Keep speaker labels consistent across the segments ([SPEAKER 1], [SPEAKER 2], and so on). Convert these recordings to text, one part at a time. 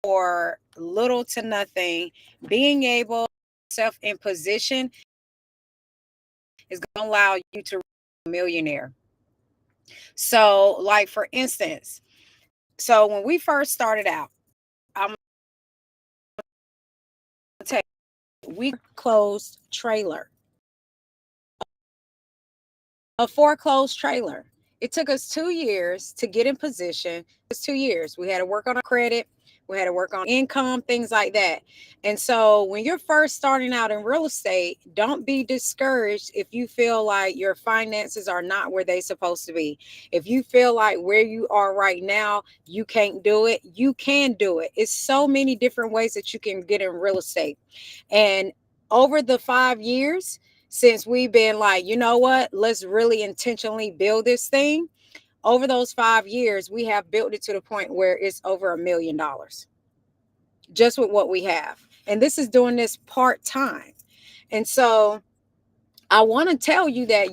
[SPEAKER 1] for little to nothing, being able self in position is going to allow you to be a millionaire. So, like for instance, so when we first started out, I'm gonna tell you, we closed trailer, a foreclosed trailer. It took us 2 years to get in position. It's 2 years. We had to work on our credit. We had to work on income, things like that. And so when you're first starting out in real estate, don't be discouraged if you feel like your finances are not where they're supposed to be. If you feel like where you are right now, you can't do it, you can do it. It's so many different ways that you can get in real estate. And over the 5 years, since we've been like, you know what, let's really intentionally build this thing. Over those 5 years, we have built it to the point where it's over $1 million just with what we have. And this is doing this part time. And so I want to tell you that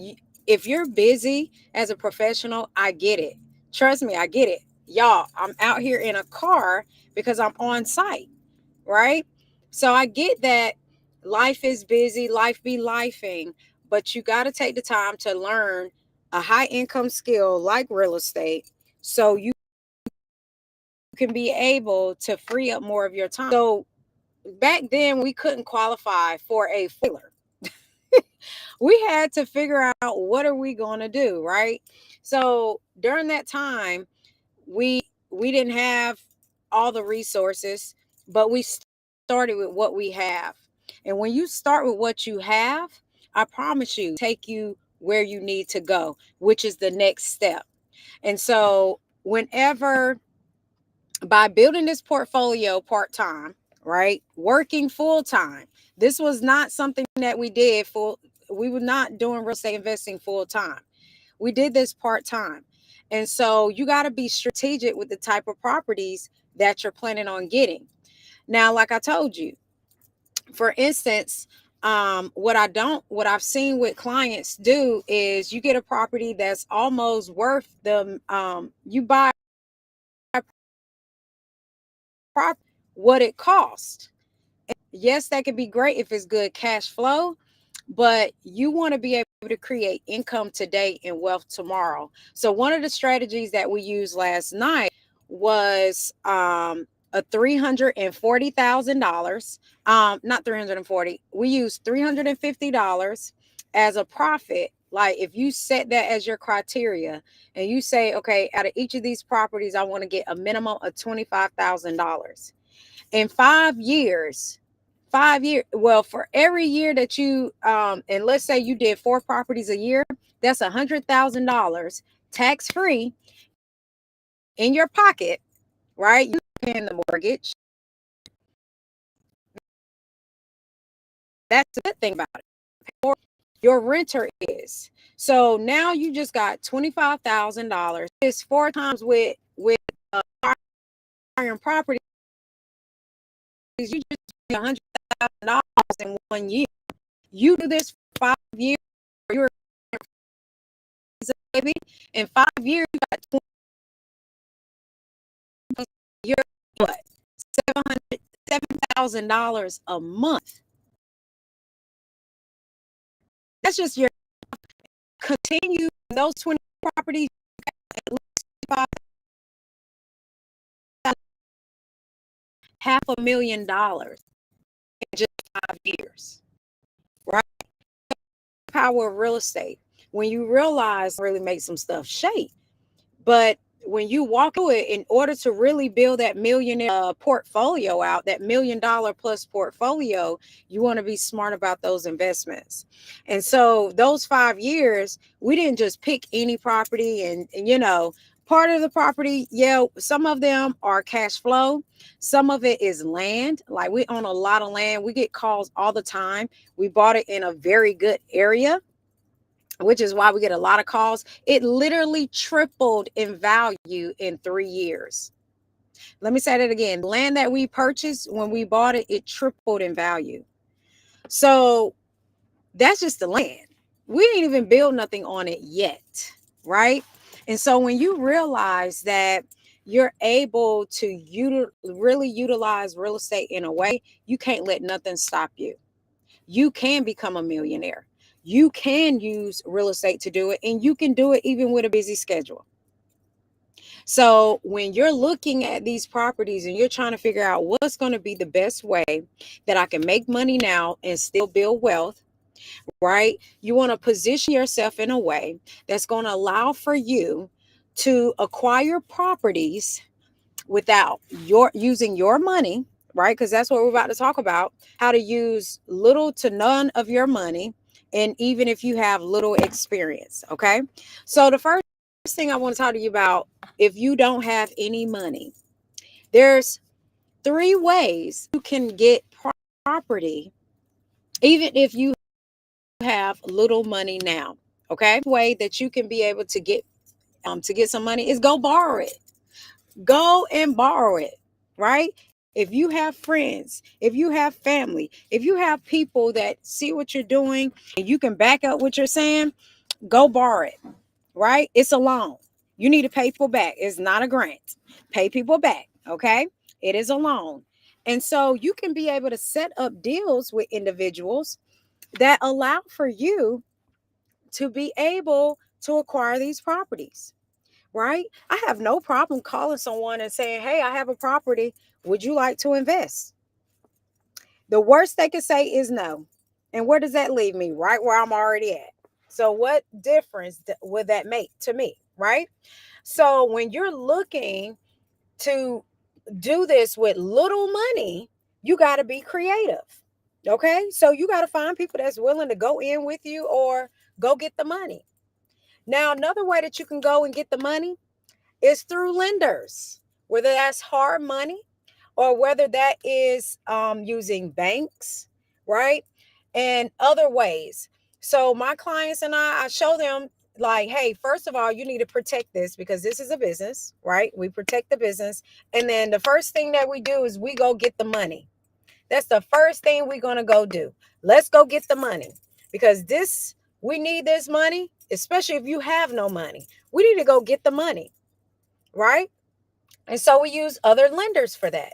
[SPEAKER 1] if you're busy as a professional, I get it. Trust me, I get it. Y'all, I'm out here in a car because I'm on site, right? So I get that life is busy, life be lifing, but you got to take the time to learn a high income skill like real estate so you can be able to free up more of your time. So back then we couldn't qualify for a filler. We had to figure out what are we going to do, right? So during that time, we didn't have all the resources, but we started with what we have. And when you start with what you have, I promise you, take you where you need to go, which is the next step. And so whenever by building this portfolio part-time, right? Working full-time. This was not something that we did full, we were not doing real estate investing full-time. We did this part-time. And so you got to be strategic with the type of properties that you're planning on getting. Now, like I told you, for instance, what I've seen with clients do is you get a property that's almost worth the you buy property what it cost. Yes, that could be great if it's good cash flow, but you want to be able to create income today and wealth tomorrow. So one of the strategies that we used last night was a $340,000. Not 340. We used $350 as a profit. Like if you set that as your criteria and you say, okay, out of each of these properties, I want to get a minimum of $25,000 in 5 years. 5 years, well, for every year that you and let's say you did 4 properties a year, that's $100,000 tax free in your pocket, right? You paying the mortgage. That's the good thing about it. Or your renter is. So now you just got $25,000. It's 4 times with acquiring property. You just $100,000 in 1 year. You do this for 5 years. You're baby. In 5 years, you got 20. You're what? $7,000 a month. That's just your continue those 20 properties. At least $500,000 in just 5 years, right? Power of real estate. When you realize really make some stuff shake, but when you walk through it, in order to really build that millionaire portfolio out, that $1 million plus portfolio, you want to be smart about those investments. And so those 5 years, we didn't just pick any property and part of the property, yeah, some of them are cash flow. Some of it is land. Like we own a lot of land. We get calls all the time. We bought it in a very good area, which is why we get a lot of calls. It literally tripled in value in 3 years. Let me say that again. Land that we purchased when we bought it, it tripled in value. So that's just the land. We ain't even build nothing on it yet, right? And so when you realize that you're able to really utilize real estate in a way you can't let nothing stop you. You can become a millionaire. You can use real estate to do it, and you can do it even with a busy schedule. So when you're looking at these properties and you're trying to figure out what's going to be the best way that I can make money now and still build wealth, right? You want to position yourself in a way that's going to allow for you to acquire properties without your using your money, right? Because that's what we're about to talk about, how to use little to none of your money. And even if you have little experience, okay? So the first thing I want to talk to you about, if you don't have any money, there's three ways you can get property, even if you have little money now. Okay, way that you can be able to get some money is go borrow it. Go and borrow it, right? If you have friends, if you have family, if you have people that see what you're doing and you can back up what you're saying, go borrow it, right? It's a loan. You need to pay people back. It's not a grant. Pay people back, okay? It is a loan. And so you can be able to set up deals with individuals that allow for you to be able to acquire these properties, right? I have no problem calling someone and saying, hey, I have a property. Would you like to invest? The worst they could say is no. And where does that leave me? Right where I'm already at. So, what difference would that make to me, right? So, when you're looking to do this with little money, you got to be creative. Okay. So, you got to find people that's willing to go in with you or go get the money. Now, another way that you can go and get the money is through lenders, whether that's hard money or whether that is using banks, right? And other ways. So my clients and I show them like, hey, first of all, you need to protect this because this is a business, right? We protect the business. And then the first thing that we do is we go get the money. That's the first thing we're going to go do. Let's go get the money because we need this money, especially if you have no money. We need to go get the money, right? And so we use other lenders for that.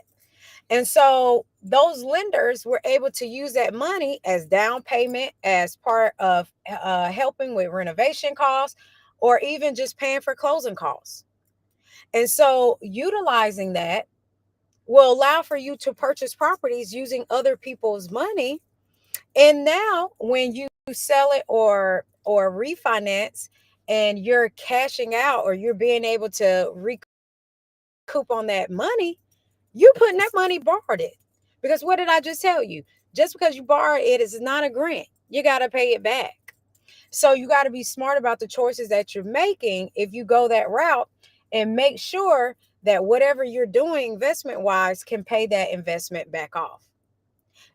[SPEAKER 1] And so those lenders were able to use that money as down payment, as part of helping with renovation costs, or even just paying for closing costs. And so utilizing that will allow for you to purchase properties using other people's money. And now when you sell it or refinance and you're cashing out or you're being able to recoup on that money, you putting that money borrowed it. Because what did I just tell you? Just because you borrow it is not a grant. You got to pay it back. So you got to be smart about the choices that you're making if you go that route and make sure that whatever you're doing investment wise can pay that investment back off.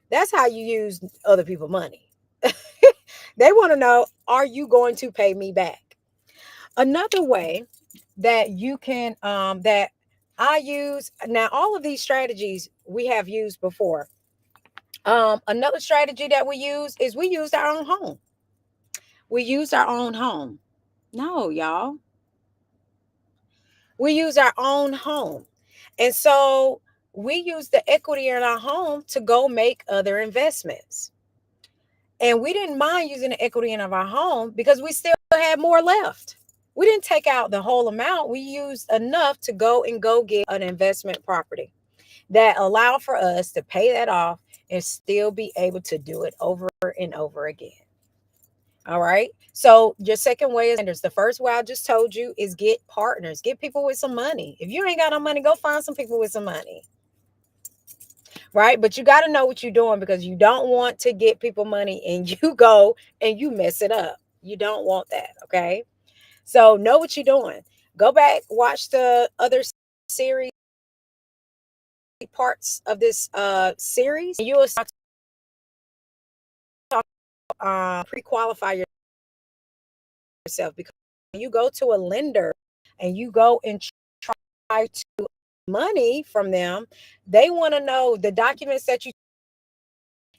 [SPEAKER 1] That's how you use other people's money. They want to know, are you going to pay me back? Another way that you can that I use now, all of these strategies we have used before. Another strategy that we use is we used our own home. We used our own home. No, y'all. We use our own home. And so we use the equity in our home to go make other investments. And we didn't mind using the equity in of our home because we still had more left. We didn't take out the whole amount. We used enough to go get an investment property that allow for us to pay that off and still be able to do it over and over again. All right. So your second way is lenders. The first way I just told you is get partners, get people with some money. If you ain't got no money, go find some people with some money. Right. But you got to know what you're doing because you don't want to get people money and you go and you mess it up. You don't want that. Okay. So know what you're doing. Go back, watch the other series, parts of this series, and you will start to pre-qualify yourself because when you go to a lender and you go and try to money from them, they want to know the documents that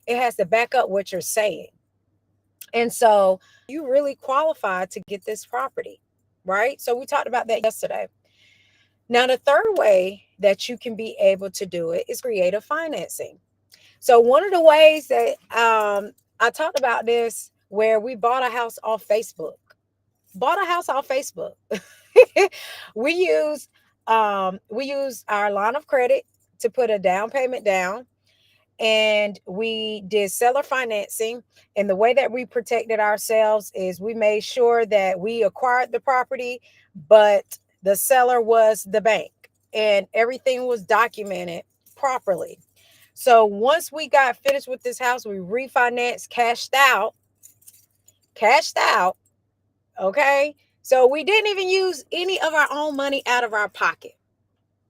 [SPEAKER 1] it has to back up what you're saying. And so you really qualify to get this property, right? So we talked about that yesterday. Now, the third way that you can be able to do it is creative financing. So one of the ways that I talked about this, where we bought a house off Facebook, bought a house off Facebook. we use we use our line of credit to put a down payment down, and we did seller financing. And the way that we protected ourselves is we made sure that we acquired the property, but the seller was the bank, and everything was documented properly. So once we got finished with this house, we refinanced, cashed out. Okay. So we didn't even use any of our own money out of our pocket.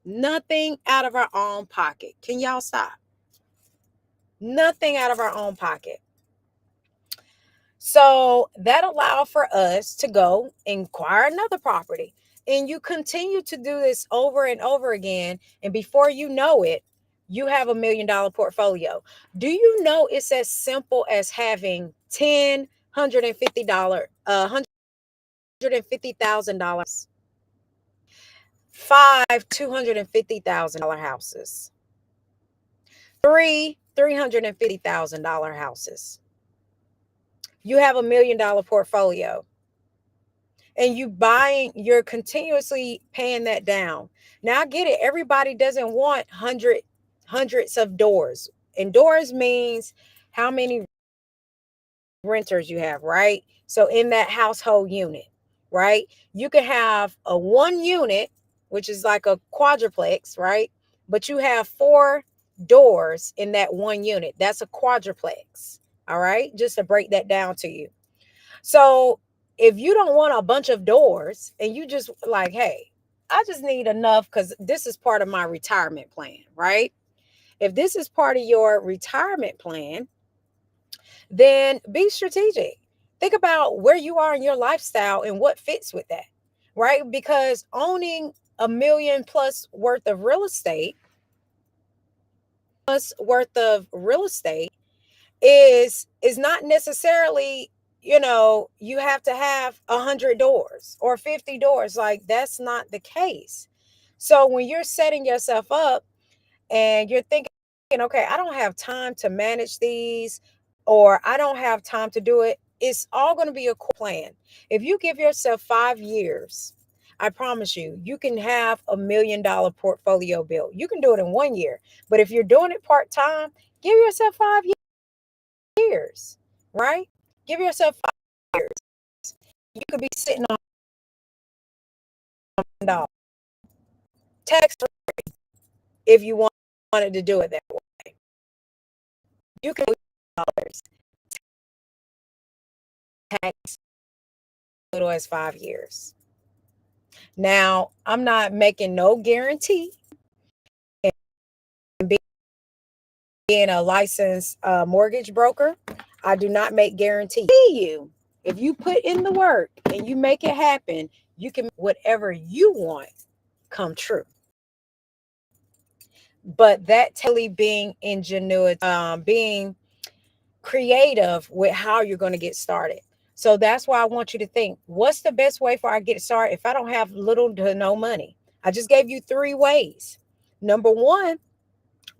[SPEAKER 1] Nothing out of our own pocket. Can y'all stop? Nothing out of our own pocket. So that allowed for us to go acquire another property. And you continue to do this over and over again. And before you know it, you have $1 million portfolio. Do you know it's as simple as having 10 $150, $150,000, 5 $250,000 houses, 3 $350,000 houses. You have $1 million portfolio, and you're continuously paying that down. Now I get it. Everybody doesn't want hundreds of doors. And doors means how many renters you have, right? So in that household unit, right? You can have a one unit, which is like a quadruplex, right? But you have 4 doors in that one unit. That's a quadruplex. All right. Just to break that down to you. So if you don't want a bunch of doors and you just like, hey, I just need enough because this is part of my retirement plan, right? If this is part of your retirement plan, then be strategic. Think about where you are in your lifestyle and what fits with that, right? Because owning $1 million plus worth of real estate, is not necessarily, you have to have 100 doors or 50 doors. Like that's not the case. So when you're setting yourself up and you're thinking, okay, I don't have time to manage these, or I don't have time to do it, it's all going to be a plan. If you give yourself 5 years, I promise you, you can have $1 million portfolio built. You can do it in 1 year. But if you're doing it part time, give yourself 5 years, right? Give yourself 5 years. You could be sitting on $1 tax free if you wanted to do it that way. You can dollars tax little as 5 years. Now, I'm not making no guarantee, and being a licensed mortgage broker, I do not make guarantees. You, if you put in the work and you make it happen, you can make whatever you want come true. But that totally being ingenuity, being creative with how you're going to get started. So that's why I want you to think, what's the best way for I get started if I don't have little to no money? I just gave you 3 ways. Number 1,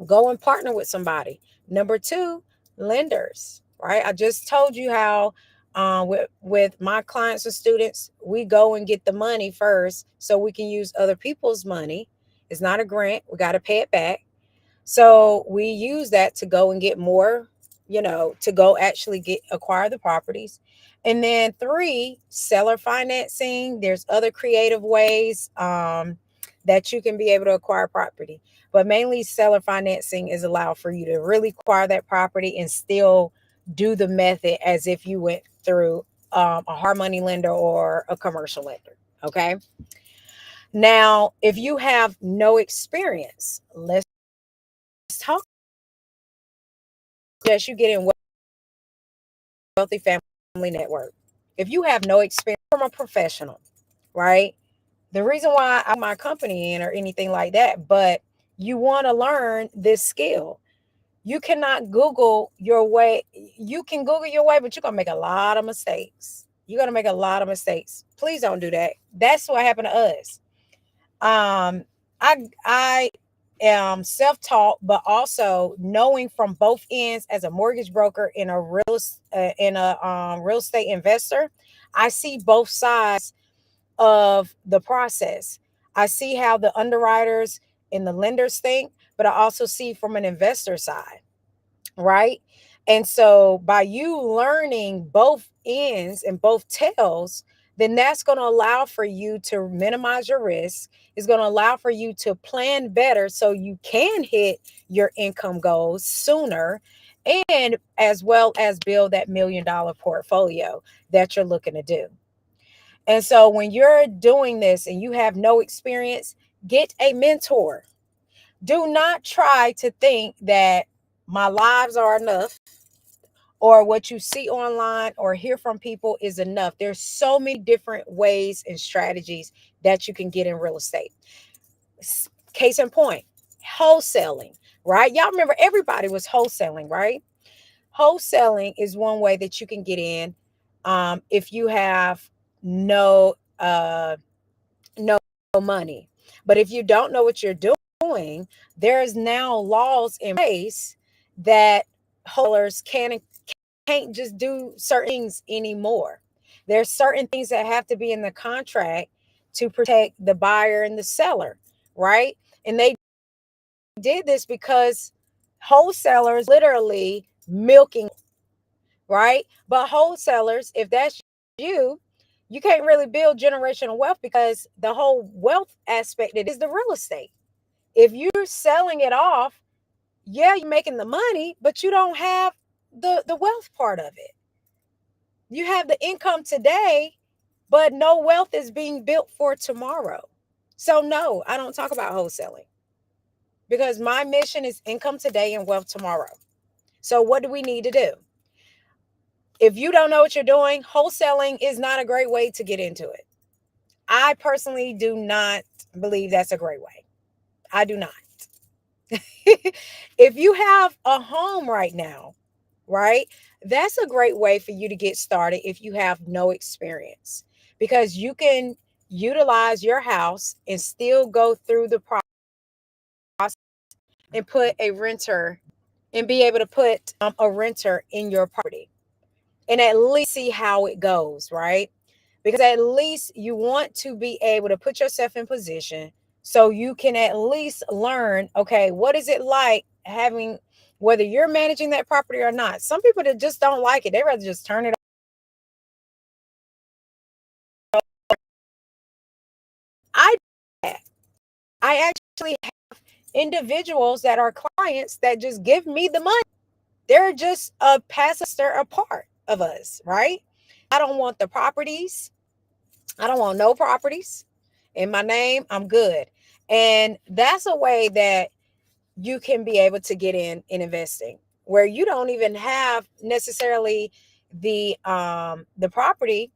[SPEAKER 1] go and partner with somebody. Number 2, lenders, right? I just told you how with my clients and students, we go and get the money first so we can use other people's money. It's not a grant. We got to pay it back. So we use that to go and get more, to go actually acquire the properties. And then 3, seller financing. There's other creative ways that you can be able to acquire property. But mainly seller financing is allowed for you to really acquire that property and still do the method as if you went through a hard money lender or a commercial lender. Okay. Now, if you have no experience, let's talk. Yes, you get in Wealthy Family Network. If you have no experience from a professional, right? The reason why I'm my company in or anything like that, but you want to learn this skill. You cannot Google your way. You can Google your way, but you're going to make a lot of mistakes. You're going to make a lot of mistakes. Please don't do that. That's what happened to us. I am self-taught, but also knowing from both ends as a mortgage broker and a real estate investor. I see both sides of the process. I see how the underwriters and the lenders think, but I also see from an investor side, right? And so by you learning both ends and both tails, then that's going to allow for you to minimize your risk. It's going to allow for you to plan better so you can hit your income goals sooner, and as well as build that $1 million portfolio that you're looking to do. And so when you're doing this and you have no experience, get a mentor. Do not try to think that my lives are enough, or what you see online or hear from people is enough. There's so many different ways and strategies that you can get in real estate. Case in point, wholesaling, right? Y'all remember everybody was wholesaling, right? Wholesaling is one way that you can get in, if you have no no money. But if you don't know what you're doing, there's now laws in place that wholesalers can't just do certain things anymore. There's certain things that have to be in the contract to protect the buyer and the seller, right? And they did this because wholesalers literally milking, right? But wholesalers, if that's you, you can't really build generational wealth because the whole wealth aspect it is the real estate. If you're selling it off, yeah, you're making the money, but you don't have the wealth part of it. You have the income today, but no wealth is being built for tomorrow. So no, I don't talk about wholesaling because my mission is income today and wealth tomorrow. So what do we need to do? If you don't know what you're doing, wholesaling is not a great way to get into it. I personally do not believe that's a great way. I do not. If you have a home right now, right, that's a great way for you to get started if you have no experience, because you can utilize your house and still go through the process and put a renter and be able to put a renter in your property and at least see how it goes, right? Because at least you want to be able to put yourself in position so you can at least learn, okay, what is it like having, whether you're managing that property or not. Some people that just don't like it, they rather just turn it. I I actually have individuals that are clients that just give me the money. They're just a pastor, a part of us, right? I don't want the properties. I don't want no properties in my name. I'm good. And that's a way that you can be able to get in investing where you don't even have necessarily the property.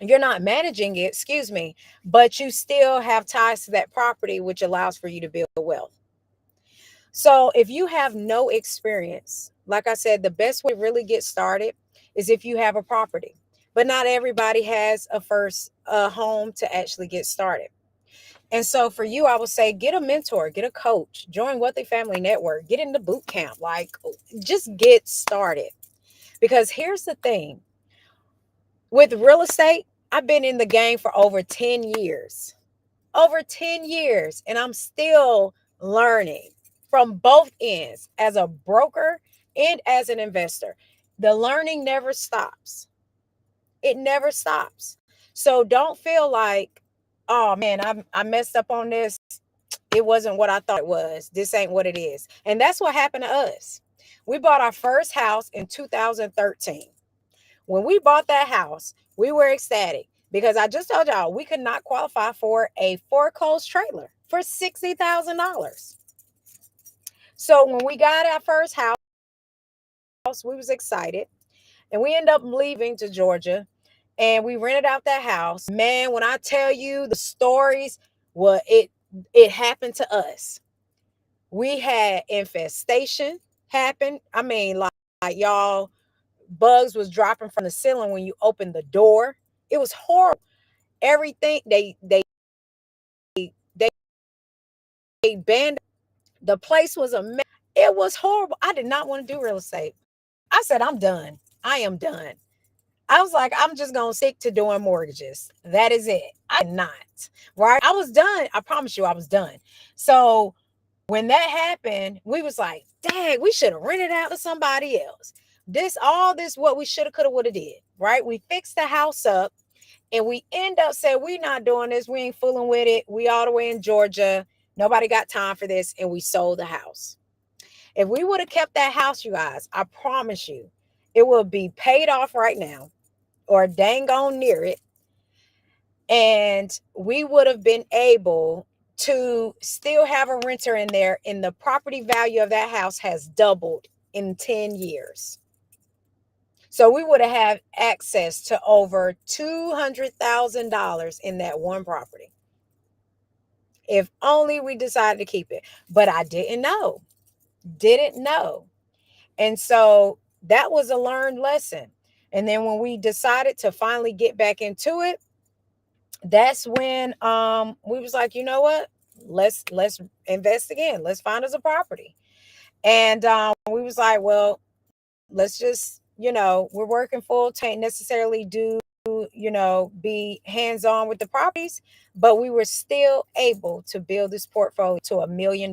[SPEAKER 1] You're not managing it, excuse me, but you still have ties to that property, which allows for you to build wealth. So if you have no experience, like I said, the best way to really get started is if you have a property. But not everybody has a first home to actually get started. And so for you, I would say get a mentor, get a coach, join Wealthy Family Network, get into boot camp, like just get started. Because here's the thing with real estate, I've been in the game for over 10 years, and I'm still learning from both ends as a broker and as an investor. The learning never stops. It never stops. So don't feel like, oh man, I messed up on this. It wasn't what I thought it was. This ain't what it is. And that's what happened to us. We bought our first house in 2013. When we bought that house, we were ecstatic because I just told y'all we could not qualify for a foreclosed trailer for $60,000. So when we got our first house, we was excited, and we ended up leaving to Georgia, and we rented out that house. Man, when I tell you the stories, well, it happened to us. We had infestation happen. I mean, like y'all, bugs was dropping from the ceiling when you opened the door. It was horrible. Everything they band. The place was a mess. It was horrible. I did not want to do real estate. I said, I'm done. I am done. I was like, I'm just going to stick to doing mortgages. That is it. I did not. Right. I was done. I promise you I was done. So when that happened, we was like, dang, we should have rented out to somebody else. All this, what we should have, could have, would have did. Right. We fixed the house up and we end up saying, we're not doing this. We ain't fooling with it. We all the way in Georgia. Nobody got time for this. And we sold the house. If we would have kept that house, you guys, I promise you, it would be paid off right now or dang on near it. And we would have been able to still have a renter in there. And the property value of that house has doubled in 10 years. So we would have had access to over $200,000 in that one property. If only we decided to keep it. But I didn't know. And so that was a learned lesson. And then when we decided to finally get back into it, that's when we was like, you know what? Let's invest again. Let's find us a property. And we was like, well, let's just, we're working full time, necessarily do, be hands-on with the properties, but we were still able to build this portfolio to $1 million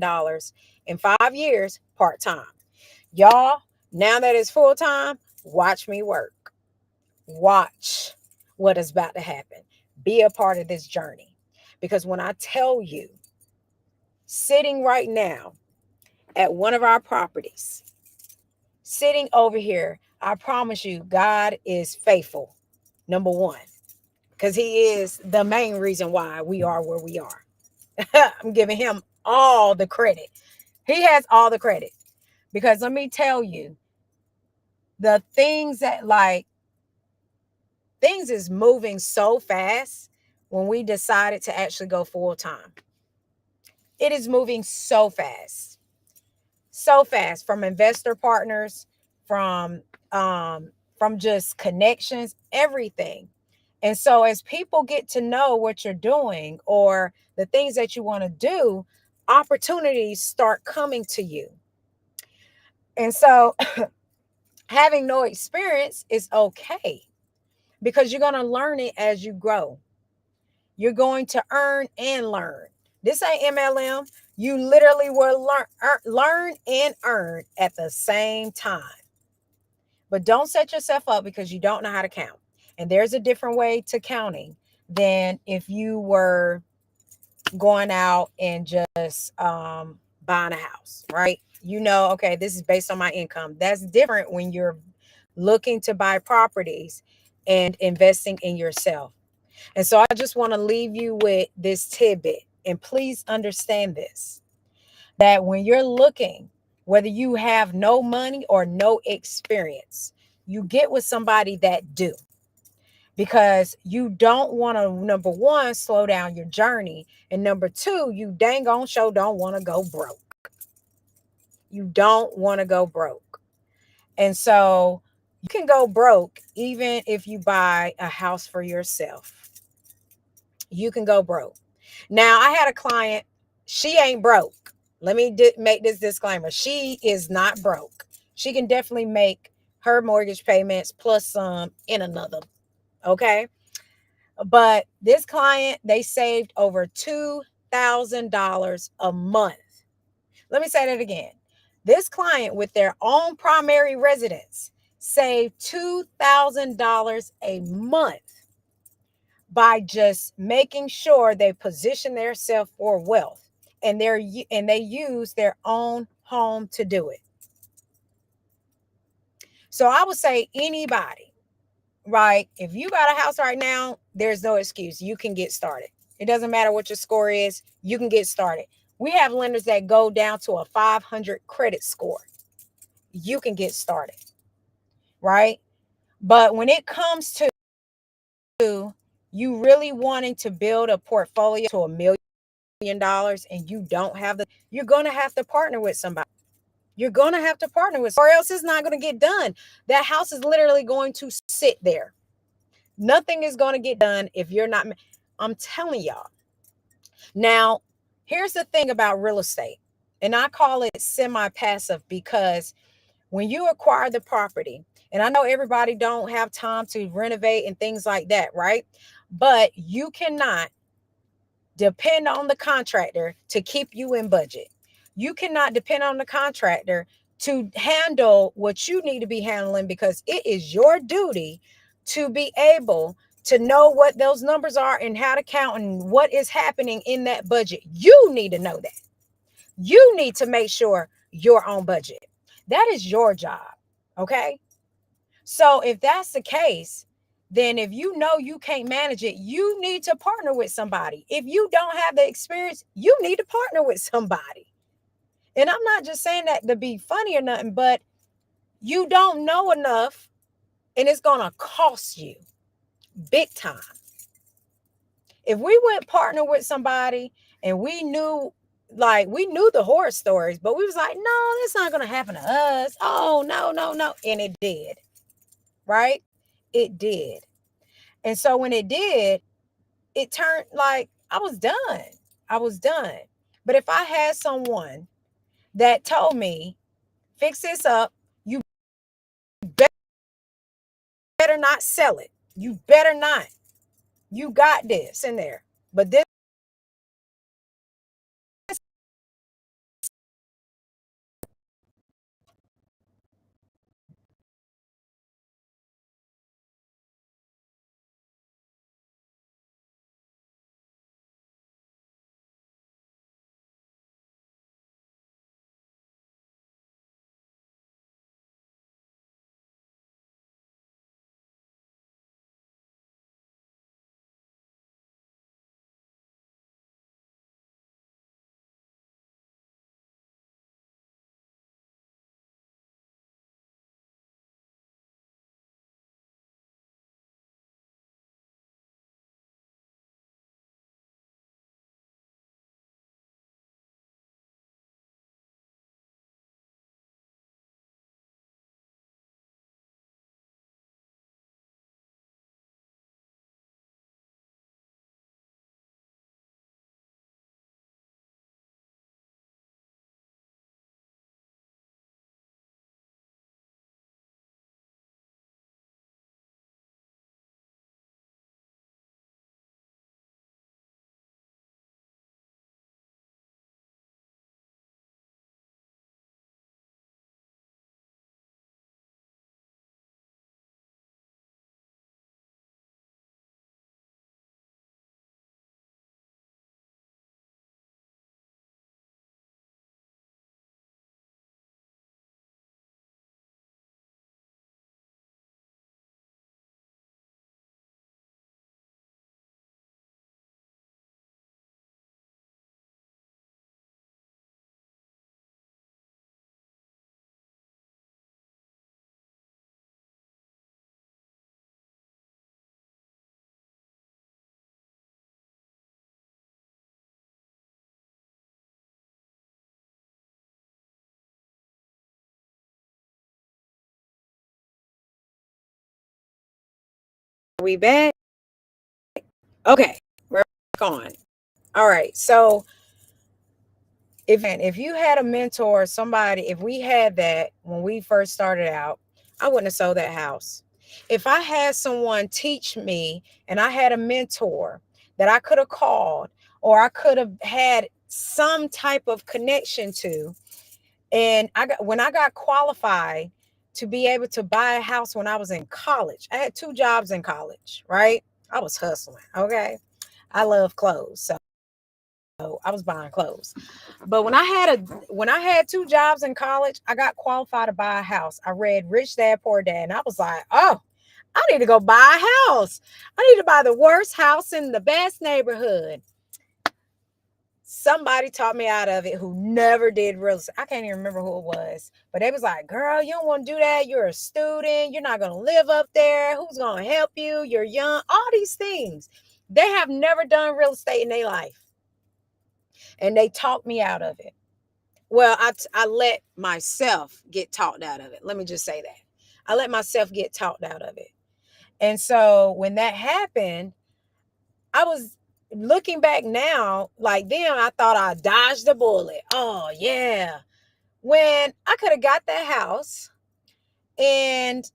[SPEAKER 1] in 5 years part-time. Y'all, now that it's full-time, watch me work. Watch what is about to happen. Be a part of this journey. Because when I tell you, sitting right now at one of our properties, sitting over here, I promise you, God is faithful. Number one, because he is the main reason why we are where we are. I'm giving him all the credit. He has all the credit. Because let me tell you, the things things is moving so fast when we decided to actually go full time. It is moving so fast from investor partners, from just connections, everything. And so as people get to know what you're doing or the things that you want to do, opportunities start coming to you. And so having no experience is okay because you're going to learn it as you grow. You're going to earn and learn. This ain't MLM. You literally will learn and earn at the same time. But don't set yourself up because you don't know how to count. And there's a different way to counting than if you were going out and just buying a house, right? Okay, this is based on my income. That's different when you're looking to buy properties and investing in yourself. And so I just want to leave you with this tidbit. And please understand this, that when you're looking, whether you have no money or no experience, you get with somebody that do. Because you don't want to, number one, slow down your journey. And number two, you dang on show don't want to go broke. You don't want to go broke. And so you can go broke even if you buy a house for yourself. You can go broke. Now, I had a client, she ain't broke. Let me make this disclaimer. She is not broke. She can definitely make her mortgage payments plus some in another. Okay. But this client, they saved over $2,000 a month. Let me say that again. This client with their own primary residence saved $2,000 a month by just making sure they position themselves for wealth and they use their own home to do it. So I would say anybody, right? If you got a house right now, there's no excuse. You can get started. It doesn't matter what your score is. You can get started. We have lenders that go down to a 500 credit score. You can get started, right? But when it comes to you really wanting to build a portfolio to $1 million and you don't have you're going to have to partner with somebody. You're going to have to partner with, or else it's not going to get done. That house is literally going to sit there. Nothing is going to get done if you're not. I'm telling y'all. Now, Here's the thing about real estate, and I call it semi-passive because when you acquire the property, and I know everybody don't have time to renovate and things like that, right? But you cannot depend on the contractor to keep you in budget. You cannot depend on the contractor to handle what you need to be handling, because it is your duty to be able to know what those numbers are and how to count and what is happening in that budget. You need to know that. You need to make sure you're on budget. That is your job. Okay. So if that's the case, then if you know you can't manage it, you need to partner with somebody. If you don't have the experience, you need to partner with somebody. And I'm not just saying that to be funny or nothing, but you don't know enough and it's going to cost you big time. If we went partner with somebody and we knew, like, we knew the horror stories, but we was like, no, that's not going to happen to us. Oh, no, no, no. And it did, right? It did. And so when it did, it turned like I was done. I was done. But if I had someone that told me, fix this up, you better not sell it. You better not. You got this in there. But this we back. Okay, we're back on. All right. So if you had a mentor, somebody, if we had that when we first started out, I wouldn't have sold that house. If I had someone teach me and I had a mentor that I could have called or I could have had some type of connection to, and when I got qualified to be able to buy a house when I was in college, I had 2 jobs in college, right? I was hustling. Okay. I love clothes. So I was buying clothes. But when I had 2 jobs in college, I got qualified to buy a house. I read Rich Dad Poor Dad, and I was like, oh, I need to go buy a house. I need to buy the worst house in the best neighborhood. Somebody taught me out of it who never did real estate. I can't even remember who it was, but they was like, girl, you don't want to do that. You're a student. You're not going to live up there. Who's going to help you? You're young. All these things. They have never done real estate in their life. And they talked me out of it. Well, I let myself get talked out of it. Let me just say that. I let myself get talked out of it. And so when that happened, I was looking back now, like then I thought I dodged the bullet. Oh yeah. When I could have got that house and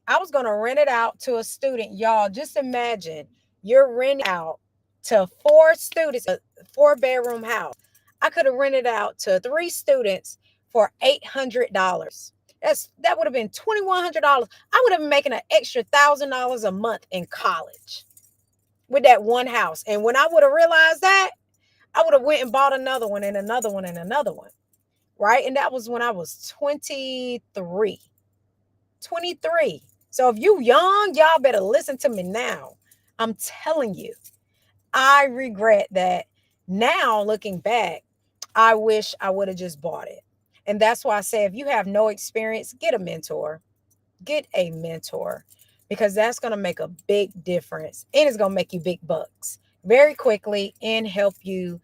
[SPEAKER 1] I was going to rent it out to a student. Y'all, just imagine you're renting out to 4 students, a 4-bedroom house. I could have rented out to 3 students for $800. That would have been $2,100. I would have been making an extra $1,000 a month in college with that one house. And when I would have realized that, I would have went and bought another one and another one and another one. Right. And that was when I was 23. 23. So if you young, y'all better listen to me now. I'm telling you, I regret that. Now looking back, I wish I would have just bought it. And that's why I say if you have no experience, get a mentor. Get a mentor because that's going to make a big difference and it's going to make you big bucks very quickly and help you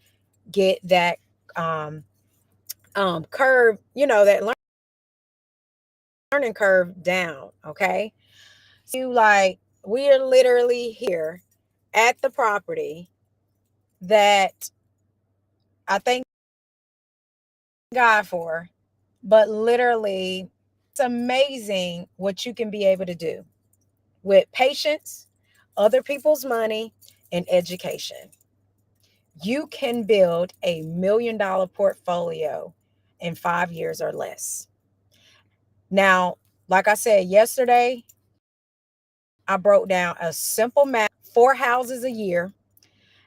[SPEAKER 1] get that curve, that learning curve down. Okay. You like, we are literally here at the property that I thank God for, but literally it's amazing what you can be able to do with patience, other people's money, and education. You can build $1 million portfolio in 5 years or less. Now, like I said yesterday, I broke down a simple math, 4 houses a year,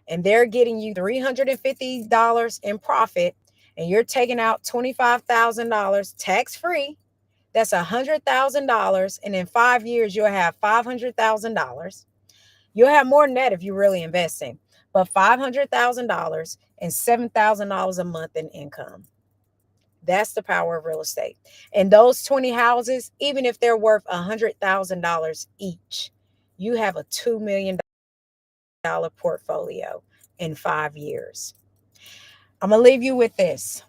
[SPEAKER 1] and they're getting you $350 in profit, and you're taking out $25,000 tax free. That's $100,000. And in 5 years, you'll have $500,000. You'll have more than that if you're really investing, but $500,000 and $7,000 a month in income. That's the power of real estate. And those 20 houses, even if they're worth $100,000 each, you have a $2 million portfolio in 5 years. I'm going to leave you with this.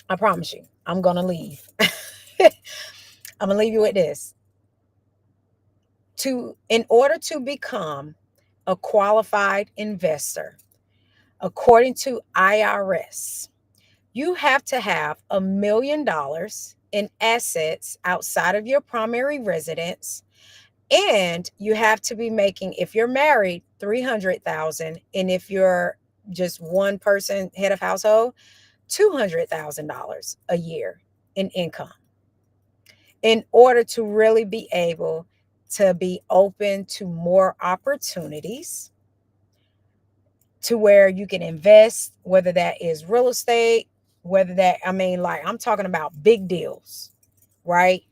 [SPEAKER 1] I promise you, I'm going to leave. I'm going to leave you with this. In order to become a qualified investor, according to IRS, you have to have $1 million in assets outside of your primary residence. And you have to be making, if you're married, 300,000, and if you're just one person head of household, $200,000 a year in income in order to really be able to be open to more opportunities to where you can invest, whether that is real estate, like I'm talking about big deals, right?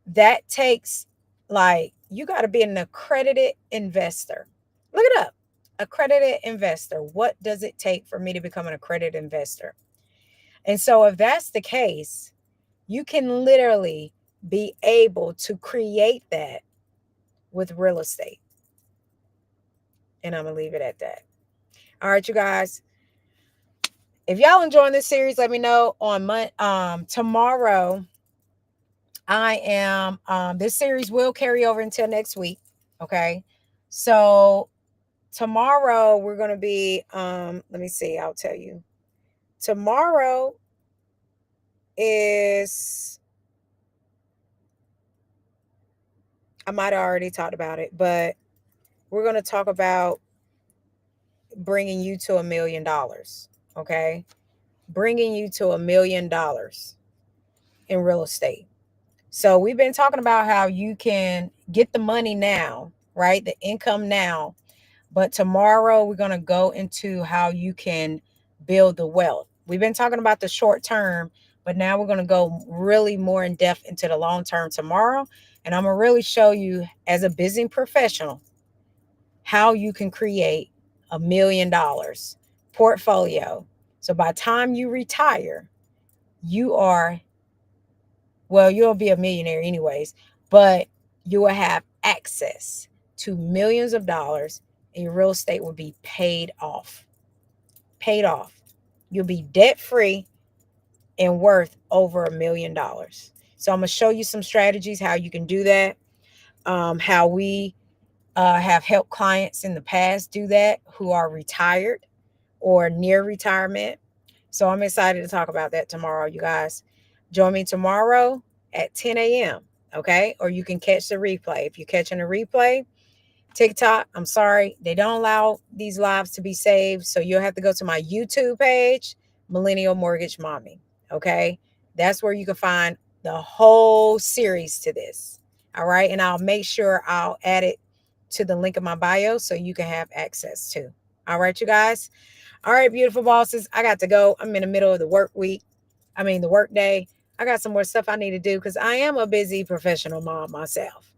[SPEAKER 1] That takes, like, you got to be an accredited investor. Look it up. Accredited investor. What does it take for me to become an accredited investor? And so if that's the case, you can literally be able to create that with real estate. And I'm going to leave it at that. All right, you guys. If y'all enjoying this series, let me know on tomorrow. I am this series will carry over until next week. Okay. So tomorrow we're going to be let me see, I'll tell you. Tomorrow is, I might have already talked about it, but we're going to talk about bringing you to $1 million. Okay. Bringing you to $1 million in real estate. So we've been talking about how you can get the money now, right? The income now. But tomorrow we're going to go into how you can build the wealth. We've been talking about the short term, but now we're going to go really more in depth into the long term tomorrow. And I'm going to really show you as a business professional how you can create $1 million portfolio. So by the time you retire, you'll be a millionaire anyways, but you will have access to millions of dollars and your real estate will be paid off. Paid off. You'll be debt free and worth over $1 million. So I'm going to show you some strategies how you can do that. How we have helped clients in the past do that who are retired or near retirement. So I'm excited to talk about that tomorrow, you guys. Join me tomorrow at 10 a.m. Okay. Or you can catch the replay. If you're catching a replay, TikTok, I'm sorry, they don't allow these lives to be saved. So you'll have to go to my YouTube page, Millennial Mortgage Mommy. Okay. That's where you can find the whole series to this. All right. And I'll make sure I'll add it to the link of my bio so you can have access to. All right, you guys. All right, beautiful bosses. I got to go. I'm in the middle of the work week. The work day. I got some more stuff I need to do because I am a busy professional mom myself.